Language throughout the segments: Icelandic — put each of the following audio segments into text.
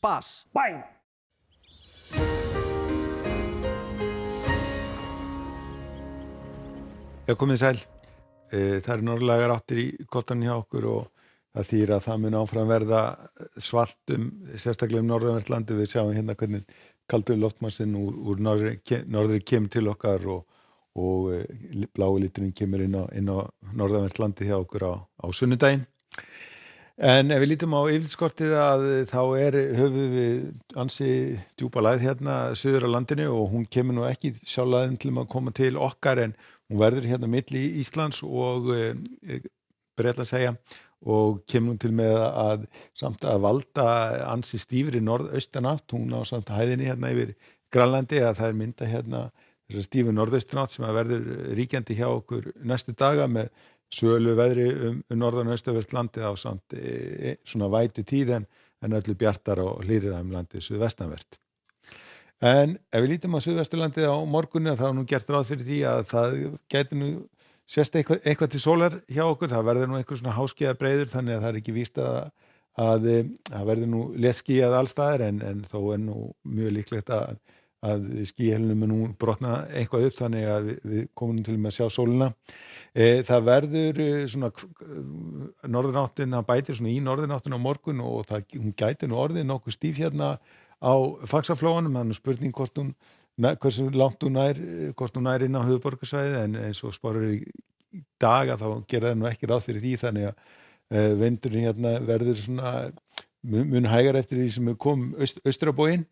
Pass. Bang! Já, komið sæl. Það norðlægar áttir í kortanum hjá okkur og það þýðir að það mun áfram verða svalt sérstaklega norðanvert landi. Við sjáum hérna hvernig kaldur loftmassinn úr norðri kemur til okkar og blái liturinn kemur inn á norðanvert landi hjá okkur á sunnudaginn. En ef við lítum á yfirskortið að þá höfum við ansi djúpa lægð hérna suður á landinu og hún kemur nú ekki sjálflega til að koma til okkar en hún verður hérna milli Íslands og Bretlandseyja og kemur nú til með að samt að valda ansi stífri norðaustanátt, hún á samt hæðinni hérna yfir Grænlandi að það mynda hérna þessar stífu norðaustanátt sem að verður ríkjandi hjá okkur næstu daga með sölu veðri norðan og austanvert landið á samt svona vætu tíð en öllu bjartar og hlýrara landið suðvestanvert. En ef við lítum á suðvesturlandið á morgunni þá er nú gert ráð fyrir því að það gæti nú sést eitthvað til sólar hjá okkur, það verður nú einhver svona háskýjað breiður þannig að það er ekki víst að það verður nú léttskýjað alls staðar en þó er nú mjög líklegt að skýhelunum nú brotna eitthvað upp þannig að við komum til með að sjá sólina. Það verður svona norðuráttin, það bætir svona í norðuráttin á morgun og hún gæti nú orðið nokkuð stíf hérna á Faxaflóanum, þannig spurning hversu langt hún nær inn á höfuðborgarsvæðið en eins og spáir í dag að þá gera það nú ekki ráð fyrir því þannig að vindurinn hérna verður svona mun hægar eftir því sem við komum austur á bóginn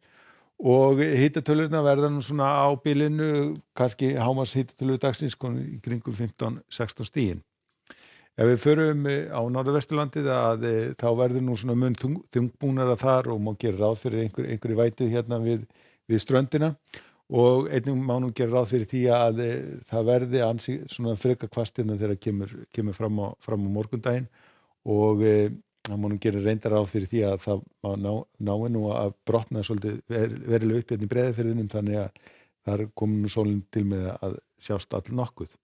og hitatölurnar verða nú svona á bilinu, kannski hámarks hitatölur dagsins í kringum 15-16 stigin. Ef við förum á norðvesturlandið þá verður nú svona mun þungbúnara þar og má gera ráð fyrir einhverju vætu hérna við ströndina og einnig má nú gera ráð fyrir því að það verði ansi svona frekar hvasst hérna þegar kemur fram á morgundaginn og það má nú gera reyndar ráð fyrir því að það nái nú að brotna svolítið verulega upp hérna í Breiðafirðinum þannig að þar komur nú sólin til með að sjást all nokkuð.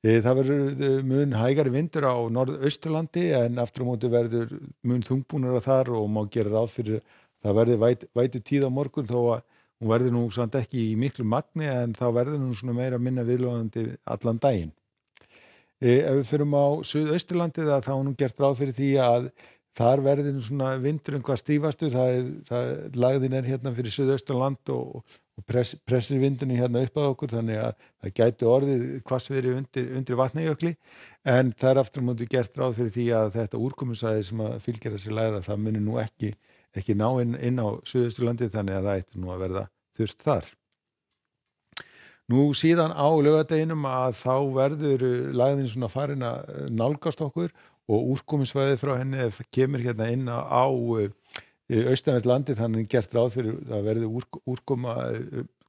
Það verður mun hægari vindur á norðausturlandi en aftur á móti verður mun þungbúnara þar og má gera ráð fyrir það verði vætu tíð á morgun þó að hún verður nú samt ekki í miklu magni en þá verður nú svona meira minna viðlóðandi allan daginn. Ef við förum á suðausturlandið þá er nú gert ráð fyrir því að þar verði nú svona vindurinn hvað stífastur, lagðin hérna fyrir suðausturland og pressir vindurinn hérna upp að okkur þannig að það gæti orðið hvassviðri undir Vatnajökli en það er aftur á móti gert ráð fyrir því að þetta úrkomusvæði sem að fylgir þessi lægð það muni nú ekki ná inn á suðausturlandið þannig að það ætti nú að verða þurrt þar. Nú síðan á laugardeginum að þá verður lægðin svona farin að nálgast okkur og úrkomusvæðið frá henni kemur hérna inn á austanvert landið þannig gert ráð fyrir að verði úrkoma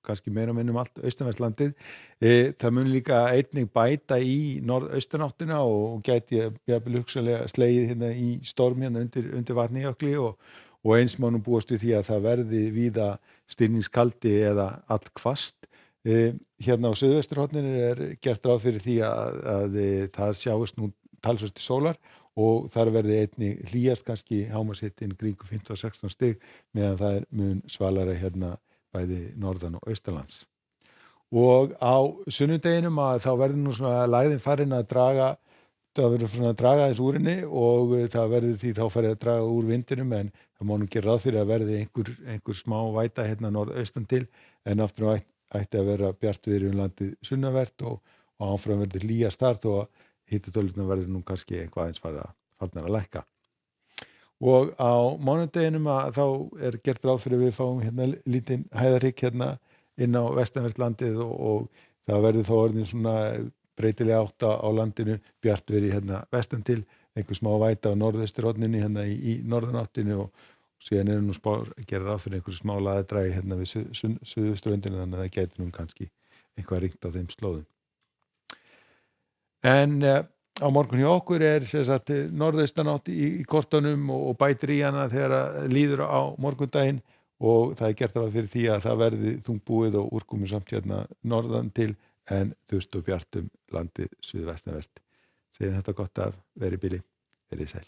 kannski meira og minna allt austanvert landið. Það mun líka einnig bæta í norðaustanáttina og gæti jafnvel hugsanlega slegið hérna í storm hérna undir Vatnajökli og eins má nú búast við því að það verði víða stinningskaldi eða allhvasst. Hérna á suðvesturhorninu er gert ráð fyrir því að það sjáist nú talsvert til sólar og þar verði einnig hlýjast kannski hámarkshitinn kringum 15-16 stig meðan það mun svalara hérna bæði norðan og austanlands. Og á sunnudeginum að þá verður nú svona lægðin farin að draga þess úr henni og það verður því þá farið að draga úr vindinum en það má nú gera ráð fyrir að verði einhver smá væta hérna norðaustan til en aftur á ætti að vera bjartviðri landið sunnanvert og áfram verður hlýjast þar þó að hitatölurnar verður nú kannski eitthvað aðeins farnar að lækka. Og á mánudeginum að þá er gert ráð fyrir við fáum hérna lítinn hæðarhrygg hérna inn á vestanvert landið og það verður þá orðin svona breytileg átt á landinu, bjartviðri hérna vestan til, einhver smá væta á norðausturhorninu hérna í norðanáttinu og síðan nú spár að gera ráð fyrir einhverju smá laðadrægi hérna við suðausturströndina þannig að það gæti nú kannski eitthvað ringt á þeim slóðum. En á morgun hjá okkur er norðaustanátt í kortunum og bætir í hana þegar líður á morgundaginn og það er gert ráð fyrir því að það verði þungbúið og úrkomu samt hérna norðan til en þurrt og bjart landið suðvestanvert. Segir þetta gott af veri bili, verið sæl.